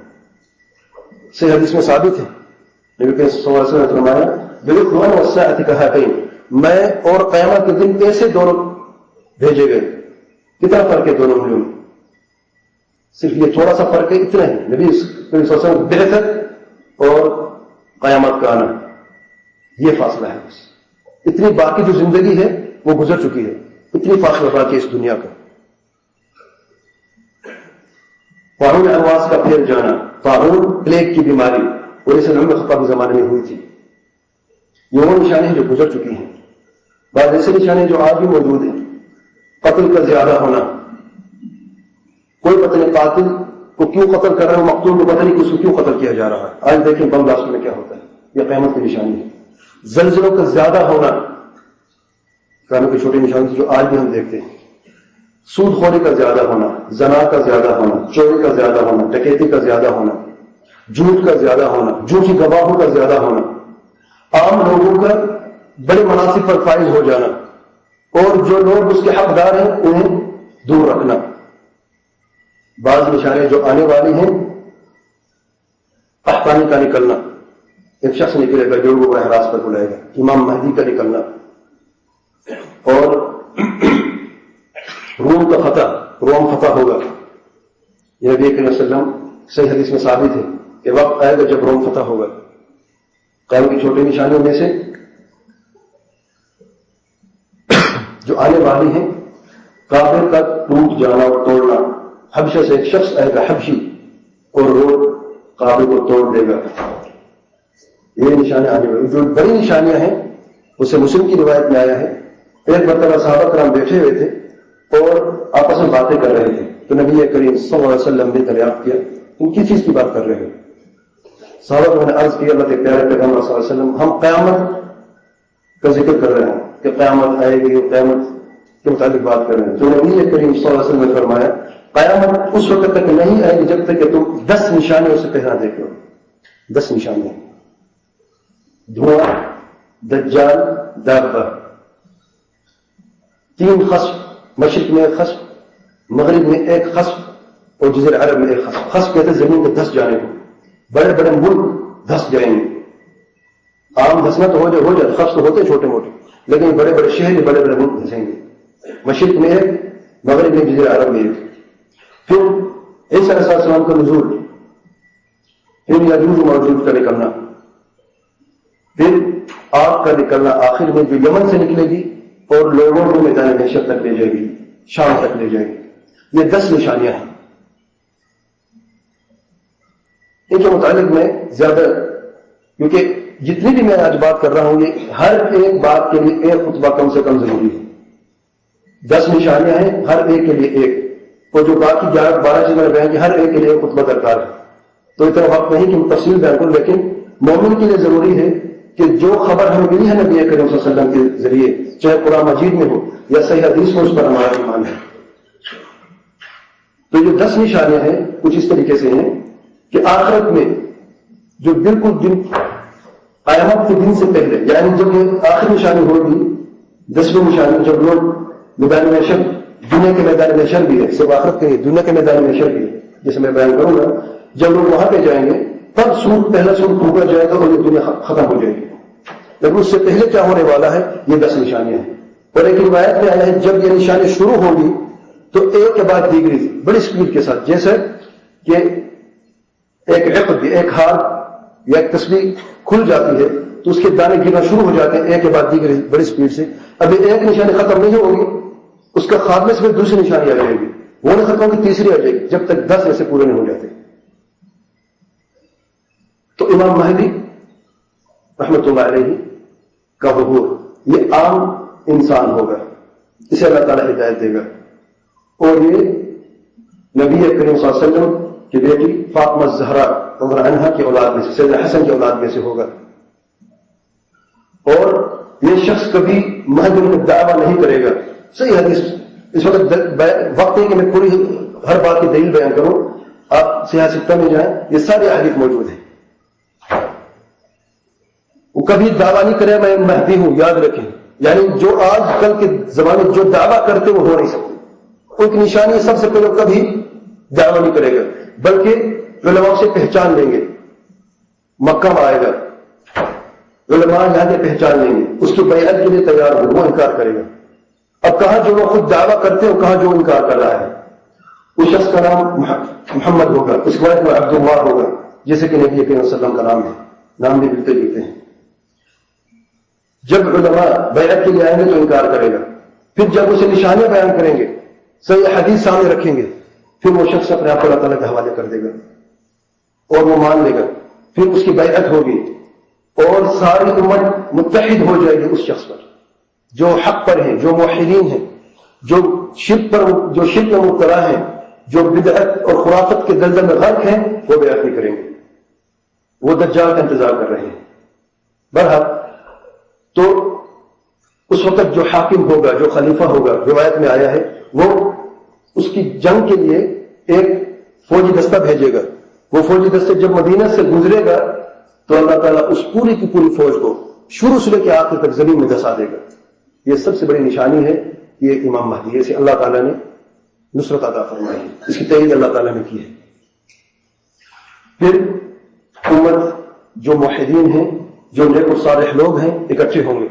صحیح حدیث میں ثابت ہے، نبی کریم صلی اللہ علیہ وسلم نے فرمایا بالقرآن والساعۃ کہاتین، میں اور قیامت کے دن ایسے دونوں بھیجے گئے. کتنا فرق ہے دونوں میں؟ صرف یہ تھوڑا سا فرق ہے، اتنا ہی. نبی صلی اللہ علیہ وسلم بعثت اور قیامت کا آنا، یہ فاصلہ ہے. بس اتنی باقی جو زندگی ہے وہ گزر چکی ہے، اتنی فاصلہ باقی ہے اس دنیا کا. طاعون امواس کا پھیل جانا، طاعون پلیگ کی بیماری، اور اسے عمر خطاب کے زمانے میں ہوئی تھی. یہ وہ نشانیں ہیں جو گزر چکی ہیں. بعض ایسے نشانیں جو آج بھی موجود ہیں. قتل کا زیادہ ہونا، کوئی پتہ نہیں قاتل کو کیوں قتل کر رہا ہے، مقتول کو پتہ نہیں اس کو کیوں قتل کیا جا رہا ہے. آج دیکھیں بم بلاسٹ میں کیا ہوتا ہے، یہ قیامت کی نشانی ہے. زلزلوں کا زیادہ ہونا، کانوں کی چھوٹی نشانی جو آج بھی ہم دیکھتے ہیں. سود خوری کا زیادہ ہونا، زنا کا زیادہ ہونا، چوری کا زیادہ ہونا، ڈکیتی کا زیادہ ہونا، جھوٹ کا زیادہ ہونا، جھوٹی گواہوں کا زیادہ ہونا، عام لوگوں کا بڑے مناصب پر فائز ہو جانا، اور جو لوگ اس کے حقدار ہیں انہیں دور رکھنا. بعض نشانیں جو آنے والی ہیں، قحطانی کا نکلنا، ایک شخص نکلے گا جو لوگوں کو احراز پر بلائے گا. امام مہدی کا نکلنا، اور روم کا فتح، روم فتح ہوگا. یہ نبی کریم صلی اللہ علیہ وسلم صحیح حدیث میں ثابت ہے کہ وقت آئے گا جب روم فتح ہوگا. قیامت کی چھوٹی نشانیوں میں سے جو آنے والی ہیں، کعبے کا ٹوٹ جانا اور توڑنا. حبشہ سے ایک شخص آئے گا حبشی، اور وہ کعبے کو توڑ دے گا. یہ نشانیاں آنے والی. جو بڑی نشانیاں ہیں اسے مسلم کی روایت میں آیا ہے، ایک مرتبہ صحابہ کرام بیٹھے ہوئے تھے اور آپس میں باتیں کر رہے تھے، تو نبی کریم صلی اللہ علیہ وسلم نے دریافت کیا تم کس چیز کی بات کر رہے ہو؟ صحابہ کو نے عرض کیا اللہ کے پیارے پیغمبر صلی اللہ علیہ وسلم ہم قیامت کا ذکر کر رہے ہیں کہ قیامت آئے گی اور قیامت کے متعلق بات کر رہے ہیں. تو نبی کریم صلی اللہ علیہ وسلم نے فرمایا قیامت اس وقت تک نہیں آئے گی جب تک کہ تم 10 نشانیوں سے پہلا دیکھ لو. 10 نشانیاں: دھواں، دجال، دابہ. 3 خسف، مشرق میں ایک خسف، مغرب میں ایک خسف، اور جزیرہ عرب میں ایک خسف. خسف کہتے ہیں زمین کے دھس جانے کو. بڑے بڑے ملک دھس جائیں گے. عام دھسنا تو ہو جائے، خسف تو ہوتے چھوٹے موٹے، لیکن بڑے بڑے شہر، بڑے بڑے ملک دھسیں گے. مشرق میں ایک، مغرب میں، جزیرہ عرب میں ایک. پھر عیسیٰ علیہ السلام کا نزول، پھر یاجوج و ماجوج کا نکلنا، پھر آگ کا نکلنا، آخر میں جو یمن سے نکلے گی اور لوگوں کو میدان محشر تک لے جائے گی، شام تک لے جائے گی. یہ 10 نشانیاں ہیں. ان کے متعلق میں زیادہ، کیونکہ جتنی بھی میں آج بات کر رہا ہوں یہ ہر ایک بات کے لیے ایک خطبہ کم سے کم ضروری ہے. 10 نشانیاں ہیں، ہر ایک کے لیے ایک، اور جو باقی 12 چیزیں میں بیان کی ہر ایک کے لیے ایک خطبہ درکار ہے. تو اتنا وقت نہیں کہ ہم تفصیل بیان کروں، لیکن مومن کے لیے ضروری ہے کہ جو خبر ہمیں ملی ہے نبی کریم صلی اللہ علیہ وسلم کے ذریعے، چاہے قرآن مجید میں ہو یا صحیح حدیث میں، اس پر ہمارا ایمان ہے. تو یہ 10 نشانیاں ہیں کچھ اس طریقے سے ہیں کہ آخرت میں جو بالکل دن قیامت کے دن سے پہلے، یعنی جب یہ آخری نشانی ہوگی، 10ویں نشانی، جب لوگ میدان محشر، دنیا کے میدان محشر بھی ہے، صرف آخرت کے دنیا کے میدان محشر بھی ہے جیسے میں بیان کروں گا، جب لوگ وہاں پہ جائیں گے تب پہلا سور پھونکا جائے گا اور یہ دنیا ختم ہو جائے گی. لیکن اس سے پہلے کیا ہونے والا ہے، یہ 10 نشانیاں ہیں. اور ایک روایت میں آیا ہے جب یہ نشانی شروع ہوگی تو ایک کے بعد دیگری بڑی سپیڈ کے ساتھ، جیسے کہ ایک عقد، ایک ہار یا ایک تسبیح کھل جاتی ہے تو اس کے دانے گرنا شروع ہو جاتے ہیں ایک کے بعد دیگری بڑی سپیڈ سے. ابھی ایک نشانی ختم نہیں ہوگی، اس کا خاتمے سے پھر دوسری نشانی آ جائے گی، وہ نہیں ختم ہوگی، تیسری آ جائے گی، جب تک 10 ایسے پورے نہیں ہو جاتے. تو امام مہدی رحمۃ اللہ علیہ کا ظہور یہ عام انسان ہوگا، اسے اللہ تعالیٰ ہدایت دے گا، اور یہ نبی کریم صلی اللہ علیہ وسلم کہ بیٹی فاطمہ زہرا رضی اللہ عنہا کی اولاد میں سے، سیدنا حسن کی اولاد میں سے ہوگا، اور یہ شخص کبھی مہدی کا دعویٰ نہیں کرے گا. صحیح حدیث. اس وقت وقت ہے کہ میں پوری ہر بات کی دلیل بیان کروں، آپ سیاہ ستہ میں جائیں، یہ سارے حدیث موجود ہیں. وہ کبھی دعویٰ نہیں کرے میں مہدی ہوں، یاد رکھیں. یعنی جو آج کل کے زمانے جو دعویٰ کرتے وہ ہو نہیں سکتے. ایک نشانی سب سے پہلے کبھی دعویٰ نہیں کرے گا، بلکہ علماء سے پہچان لیں گے. مکہ میں آئے گا، علماء یہاں کے پہچان لیں گے، اس کی بیعت کے لیے تیار ہو، وہ انکار کرے گا. اب کہاں جو وہ خود دعویٰ کرتے ہیں، کہاں جو انکار کر رہا ہے. اس شخص کا نام محمد ہوگا، اس کے بعد میں عبداللہ ہوگا، جیسے کہ نبی کریم صلی اللہ علیہ وسلم کا نام ہے. نام بھی ملتے جلتے ہیں. جب علماء بیعت کے لیے آئیں گے تو انکار کرے گا. پھر جب اسے نشانیاں بیان کریں گے، صحیح حدیث سامنے رکھیں گے، پھر وہ شخص اپنے آپ کو اللہ تعالیٰ کے حوالے کر دے گا اور وہ مان لے گا. پھر اس کی بیعت ہوگی اور ساری امت متحد ہو جائے گی اس شخص پر، جو حق پر ہیں، جو موحدین ہیں، جو شرک میں مبتلا ہیں، جو بدعت اور خرافت کے دلدل میں غرق ہیں، وہ بیعت نہیں کریں گے. وہ دجال کا انتظار کر رہے ہیں. بہرحال تو اس وقت جو حاکم ہوگا، جو خلیفہ ہوگا، روایت میں آیا ہے، وہ اس کی جنگ کے لیے ایک فوجی دستہ بھیجے گا. وہ فوجی دستہ جب مدینہ سے گزرے گا تو اللہ تعالیٰ اس پوری کی پوری فوج کو شروع سے لے کے آخر تک زمین میں دھسا دے گا. یہ سب سے بڑی نشانی ہے. یہ امام مہدی ہے، اسے اللہ تعالیٰ نے نصرت عطا فرمائی ہے، اس کی تائید اللہ تعالیٰ نے کی ہے. پھر امت جو موحدین ہیں، جو نیک و صالح لوگ ہیں، اکٹھے ہوں گے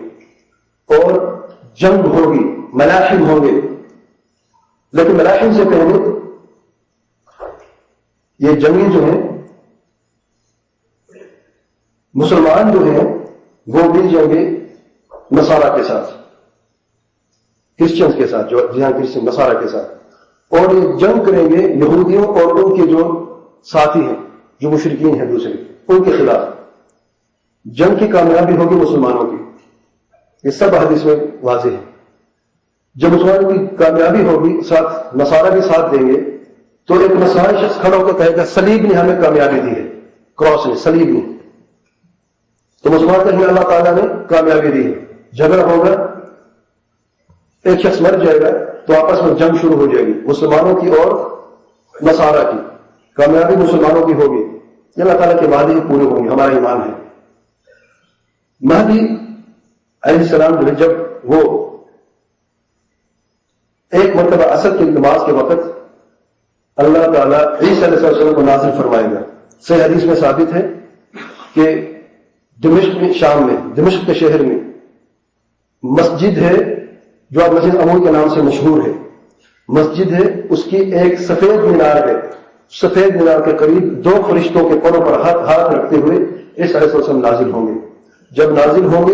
اور جنگ ہوگی، ملاحم ہوں گے. لیکن ملاحم سے پہلے یہ جنگی جو ہیں، مسلمان جو ہیں وہ مل جائیں گے نصارہ کے ساتھ، کرسچنز کے ساتھ، جو جہاں کرسچن نصارہ کے ساتھ، اور یہ جنگ کریں گے یہودیوں اور ان کے جو ساتھی ہیں، جو مشرکین ہیں دوسرے، ان کے خلاف. جنگ کی کامیابی ہوگی مسلمانوں کی. یہ سب حدیث میں واضح ہے. جب مسلمانوں کی کامیابی ہوگی، ساتھ نصارہ بھی ساتھ دیں گے، تو ایک نصرانی شخص کھڑا ہو کر کہے گا صلیب نے ہمیں کامیابی دی ہے، کراس نے، صلیب نے. تو مسلمان کہیں اللہ تعالیٰ نے کامیابی دی ہے. جھگڑا ہوگا، ایک شخص مر جائے گا تو آپس میں جنگ شروع ہو جائے گی، مسلمانوں کی اور نصارہ کی. کامیابی مسلمانوں کی ہوگی. یہ اللہ تعالیٰ کے وعدے پورے ہوں گے، ہمارا ایمان ہے. مہدی علیہ السلام جو ہے، جب وہ ایک مرتبہ عصر کی نماز کے وقت اللہ تعالیٰ عیسیٰ علیہ السلام کو نازل فرمائے گا. صحیح حدیث میں ثابت ہے کہ دمشق میں، شام میں، دمشق کے شہر میں مسجد ہے جو اب مسجد امون کے نام سے مشہور ہے. مسجد ہے، اس کی ایک سفید مینار ہے. سفید مینار کے قریب دو فرشتوں کے پروں پر ہاتھ رکھتے ہوئے عیسیٰ علیہ السلام نازل ہوں گے. جب نازل ہوں گے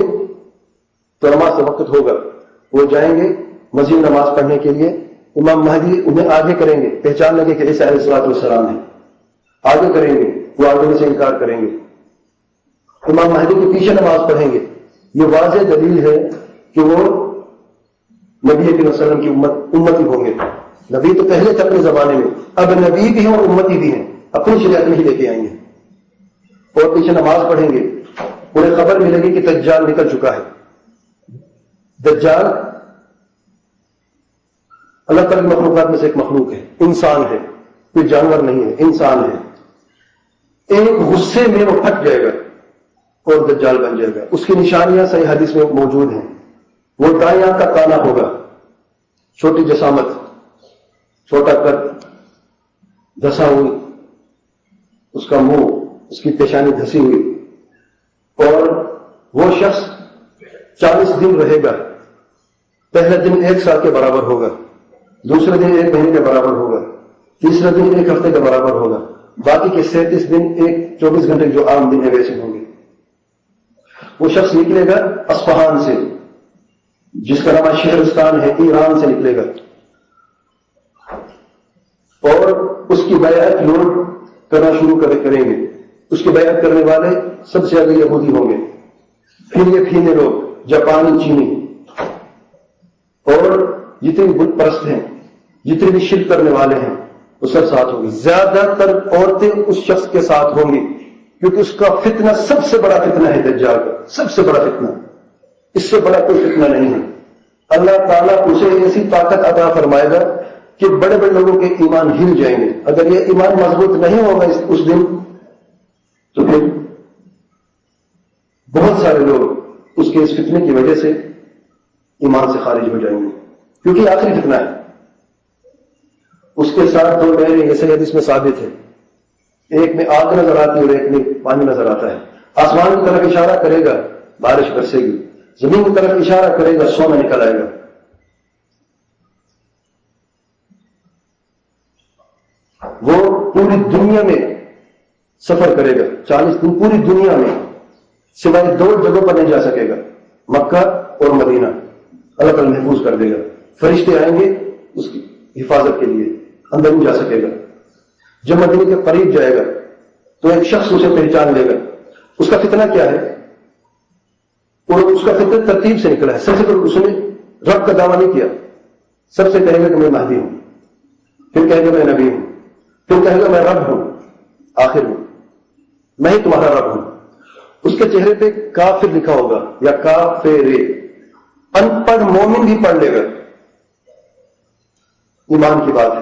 تو نماز کا وقت ہوگا، وہ جائیں گے مسجد نماز پڑھنے کے لیے. امام مہدی انہیں آگے کریں گے، پہچان لگے کہ عیسیٰ علیہ السلام ہے، آگے کریں گے، وہ آگے سے انکار کریں گے. امام مہدی کے پیچھے نماز پڑھیں گے. یہ واضح دلیل ہے کہ وہ نبی صلی اللہ علیہ وسلم کی امتی ہوں گے. نبی تو پہلے تھے اپنے زمانے میں، اب نبی بھی ہیں اور امتی بھی ہیں، اپنی شریعت میں ہی لے کے آئیں گے اور پیچھے نماز پڑھیں گے. انہیں خبر ملے گی کہ دجال نکل چکا ہے. دجال اللہ تعالیٰ کی مخلوقات میں سے ایک مخلوق ہے، انسان ہے، کوئی جانور نہیں ہے، انسان ہے. ایک غصے میں وہ پھٹ جائے گا اور دجال بن جائے گا. اس کی نشانیاں صحیح حدیث میں موجود ہیں. وہ دائیں آنکھ کا کانا ہوگا، چھوٹی جسامت، چھوٹا قد، دھسا ہوئی اس کا منہ، اس کی پیشانی دھسی ہوئی. اور وہ شخص 40 دن رہے گا. پہلا دن 1 سال کے برابر ہوگا، دوسرے دن 1 مہینے کے برابر ہوگا، تیسرا دن 1 ہفتے کے برابر ہوگا. باقی کے 37 دن 24 گھنٹے جو عام دن ہے ویسے ہوں گے. وہ شخص نکلے گا اصفہان سے، جس کا نام شہرستان ہے، ایران سے نکلے گا. اور اس کی بیعت لوگ کرنا شروع کریں گے. اس کی بیعت کرنے والے سب سے زیادہ یہودی ہوں گے، پھر یہ پھینے لوگ، جاپانی، چینی، اور جتنے بھی بت پرست ہیں، جتنے بھی شرک کرنے والے ہیں، وہ سب ساتھ ہوں گی. زیادہ تر عورتیں اس شخص کے ساتھ ہوں گی کیونکہ اس کا فتنہ سب سے بڑا فتنہ ہے دجال کا, سب سے بڑا فتنہ, اس سے بڑا کوئی فتنہ نہیں ہے. اللہ تعالیٰ اسے ایسی طاقت عطا فرمائے گا کہ بڑے بڑے لوگوں کے ایمان ہل جائیں گے. اگر یہ ایمان مضبوط نہیں ہوگا اس دن تو پھر بہت سارے لوگ اس کے اس فتنے کی وجہ سے ایمان سے خارج ہو جائیں گے, کیونکہ آخری فتنہ ہے. اس کے ساتھ دو لہریں جیسے حدیث میں ثابت ہے, ایک میں آگ نظر آتی ہے اور ایک میں پانی نظر آتا ہے. آسمان کی طرف اشارہ کرے گا بارش برسے گی, زمین کی طرف اشارہ کرے گا سونا نکل آئے گا. وہ پوری دنیا میں سفر کرے گا 40 دن, پوری دنیا میں سوائے 2 جگہوں پر نہیں جا سکے گا, مکہ اور مدینہ. اللہ تعالیٰ محفوظ کر دے گا, فرشتے آئیں گے اس کی حفاظت کے لیے, اندر نہیں جا سکے گا. جب مدینے کے قریب جائے گا تو ایک شخص اسے پہچان لے گا. اس کا فتنہ کیا ہے, اور اس کا فتنہ ترتیب سے نکلا ہے. سب سے پہلے اس نے رب کا دعویٰ نہیں کیا, سب سے کہے گا کہ میں مہدی ہوں, پھر کہے گا میں نبی ہوں, پھر کہے گا میں رب ہوں, آخر ہوں میں ہی تمہارا رب ہوں. اس کے چہرے پہ کافر لکھا ہوگا یا کافر, ان پڑھ مومن بھی پڑھ لے گا. ایمان کی بات ہے.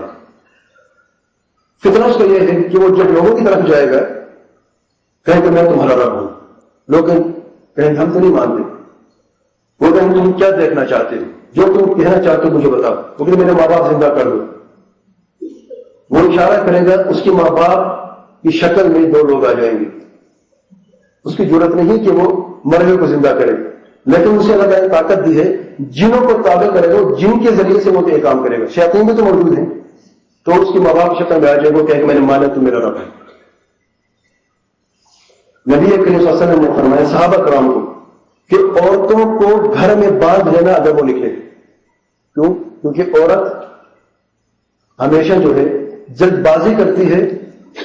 فتنہ اس کا یہ ہے کہ وہ جب لوگوں کی طرف جائے گا کہیں کہ میں تمہارا رب ہوں, لوگ کہیں ہم تو نہیں مانتے. وہ کہیں تم کیا دیکھنا چاہتے ہو, جو تم کہنا چاہتے ہو مجھے بتاؤ, کیونکہ میرے ماں باپ زندہ کر دو. وہ اشارہ کرے گا, اس کے ماں باپ کی شکل میں 2 لوگ آ جائیں گے. اس کی ضرورت نہیں کہ وہ مرے کو زندہ کرے, لیکن اسے اللہ تعالیٰ نے طاقت دی ہے, جنوں کو تابع کرے گا, جن کے ذریعے سے وہ یہ کام کرے گا. شیاطین بھی تو موجود ہیں, تو اس کی ماں باپ کی شکل میں آ جائے گا, کہے کہ میں نے مانا تو میرا رب ہے. نبی کریم صلی اللہ علیہ وسلم نے فرمایا صحابہ کرام کو کہ عورتوں کو گھر میں باندھ لینا اگر وہ نکلے. کیوں؟ کیونکہ عورت ہمیشہ جو ہے جلد بازی کرتی ہے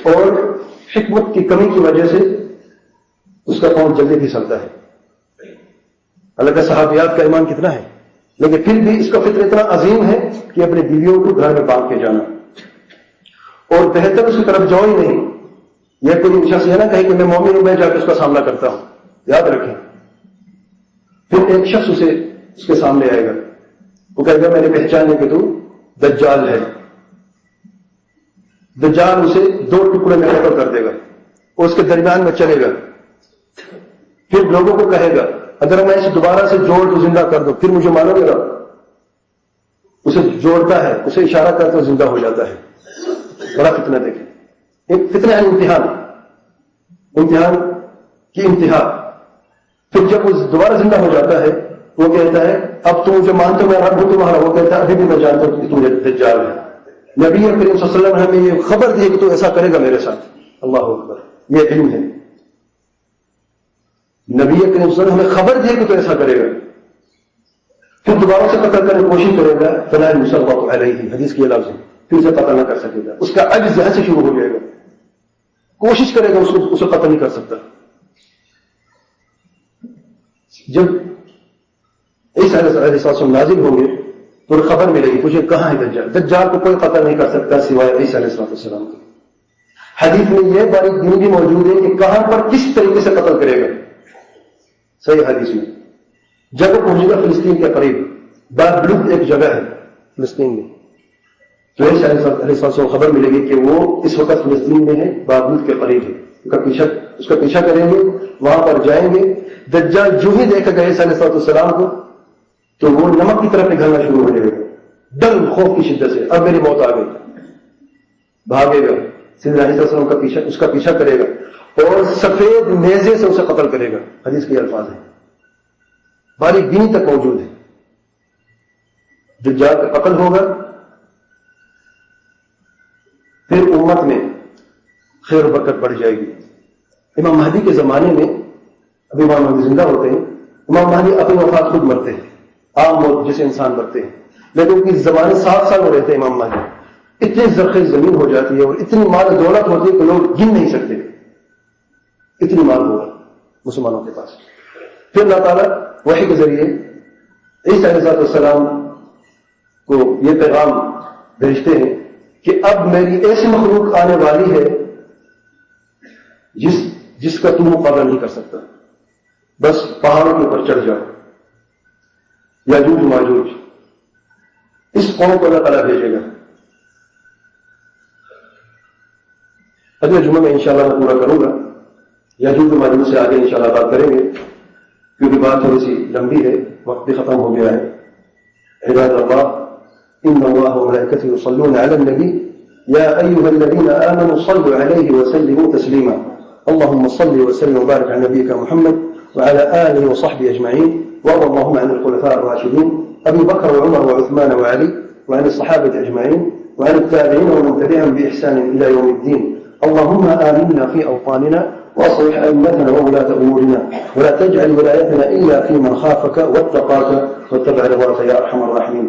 اور حکمت کی کمی کی وجہ سے اس کا قوم جلدی پھسلتا ہے. اللہ کا صحابیات کا ایمان کتنا ہے, لیکن پھر بھی اس کا فطر اتنا عظیم ہے کہ اپنی بیویوں کو گھر میں باندھ کے جانا, اور بہتر اس کی طرف جاؤ ہی نہیں. یہ کوئی شخص یہ نہ کہے کہ میں مومن ہوں, میں جا کے اس کا سامنا کرتا ہوں. یاد رکھیں, پھر ایک شخص اس کے سامنے آئے گا, وہ کہے گا میں نے پہچان ہے کہ تو دجال ہے. دجال اسے 2 ٹکڑے میں قتل کر دے گا اور اس کے درمیان میں چلے گا. پھر لوگوں کو کہے گا اگر میں اسے دوبارہ سے جوڑ تو زندہ کر دو, پھر مجھے مانو گے رب. اسے جوڑتا ہے, اسے اشارہ کرتا ہے, زندہ ہو جاتا ہے. بڑا فتنہ دیکھیں, ایک فتنہ ہے امتحان کی انتہا. پھر جب وہ دوبارہ زندہ ہو جاتا ہے وہ کہتا ہے اب تم مجھے مانتے ہو میں رب ہوں تمہارا. وہ کہتا ہے ابھی بھی میں جانتا ہوں کہ تم دجال ہے. نبی کریم صلی اللہ علیہ وسلم نے ہمیں یہ خبر دی کہ تو ایسا کرے گا میرے ساتھ. اللہ اکبر, یہ علم ہے. نبی کریم صلی اللہ علیہ وسلم ہمیں خبر دی کہ تو ایسا کرے گا. پھر دوبارہ سے قتل کرنے کی کوشش کرے گا, فلا یصبح علیہ, حدیث کی لفظ ہے, پھر اسے قتل نہ کر سکے گا. اس کا عجز یہاں سے شروع ہو جائے گا, کوشش کرے گا اسے قتل نہیں کر سکتا. جب عیسیٰ علیہ السلام نازل ہوں گے تو خبر ملے گی پوچھے کہاں ہے دجال. دجال کو کوئی قتل نہیں کر سکتا سوائے عیسیٰ علیہ السلام کو. حدیث میں یہ باریک دین بھی موجود ہے کہ کہاں پر کس طریقے سے قتل کرے گا. صحیح حدیث میں جب وہ پہنچے گا فلسطین کے قریب, بابلوت ایک جگہ ہے فلسطین میں, تو عیسیٰ علیہ السلام خبر ملے گی کہ وہ اس وقت فلسطین میں ہے, بابلوت کے قریب ہے. اس کا پیچھا کریں گے, وہاں پر جائیں گے. دجال جو ہی دیکھا گیا عیسیٰ علیہ السلام کو تو وہ نمک کی طرف نکلنا شروع ہو جائے گا, ڈر خوف کی شدت سے, اب میری موت آ گئی. بھاگے گا, سیدنا عیسیٰ علیہ السلام اس کا پیچھا کرے گا اور سفید نیزے سے اسے قتل کرے گا. حدیث کے الفاظ ہیں, باریک بینی تک موجود ہے. دجال کا قتل ہوگا, پھر امت میں خیر و برکت بڑھ جائے گی. امام مہدی کے زمانے میں, ابھی امام مہدی زندہ ہوتے ہیں, امام مہدی اپنی وفات خود مرتے ہیں, عام موت جیسے انسان مرتے ہیں, لیکن ان کی زمانے 7 سال میں رہتے ہیں امام مہدی. اتنی زرخیز زمین ہو جاتی ہے اور اتنی مال دولت ہوتی ہے کہ لوگ گن نہیں سکتے, اتنی مال ہوگا مسلمانوں کے پاس. پھر اللہ تعالیٰ وحی کے ذریعے عیسیٰ علیہ السلام کو یہ پیغام بھیجتے ہیں کہ اب میری ایسی مخلوق آنے والی ہے جس کا تم مقابلہ نہیں کر سکتا، بس پہاڑوں کے اوپر چڑھ جاؤ، یاجوج ماجوج، اس قوم کو اللہ تعالیٰ بھیجے گا۔ اگلے جمعے میں انشاءاللہ میں پورا کروں گا، یاجوج ماجوج سے آگے انشاءاللہ بات کریں گے، کیونکہ بات تھوڑی سی لمبی ہے، وقت بھی ختم ہو گیا ہے۔ عباد اللہ، ان اللہ وملائکته یصلون علی النبی یا ایها الذین آمنوا صلوا علیہ وسلموا تسلیما اللهم صل وسلم وبارك على نبيك محمد وعلى آله وصحبه أجمعين، وارض اللهم عن الخلفاء الراشدين أبي بكر وعمر وعثمان وعلي، وعن الصحابة أجمعين، وعن التابعين ومن تبعهم بإحسان إلى يوم الدين. اللهم آمنا في أوطاننا وأصلح أئمتنا وولاة أمورنا، ولا تجعل ولايتنا إلا في من خافك واتقاك واتبع رضاك يا أرحم الراحمين.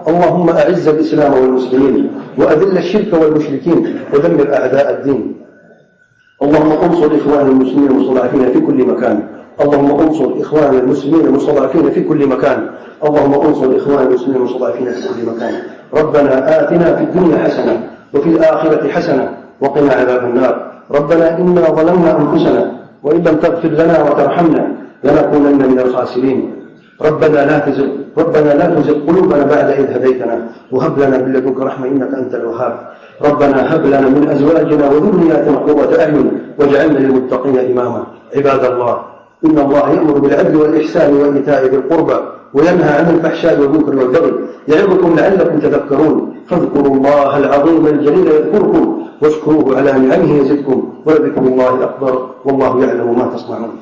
اللهم أعز الإسلام والمسلمين وأذل الشرك والمشركين ودمر أعداء الدين. اللهم انصر إخوان المسلمين المستضعفين في كل مكان. اللهم انصر إخوان المسلمين المستضعفين في كل مكان. اللهم انصر إخوان المسلمين المستضعفين في كل مكان. ربنا آتنا في الدنيا حسنة وفي الآخرة حسنة وقنا عذاب النار. ربنا إنا ظلمنا أنفسنا وإن لم تغفر لنا وترحمنا لنكونن من الخاسرين. ربنا لا تزغ قلوبنا بعد إذ هديتنا وهب لنا من لدنك رحمة إنك أنت الوهاب. ربنا هب لنا من أزواجنا وذرياتنا قرة أعين واجعلنا للمتقين إماما. عباد الله، إن الله يأمر بالعدل والإحسان وإيتاء ذي القربى وينهى عن الفحشاء والمنكر والبغي يعظكم لعلكم تذكرون. فاذكروا الله العظيم الجليل يذكركم واشكروه على نعمه يزدكم ولذكر الله أكبر والله يعلم ما تصنعون.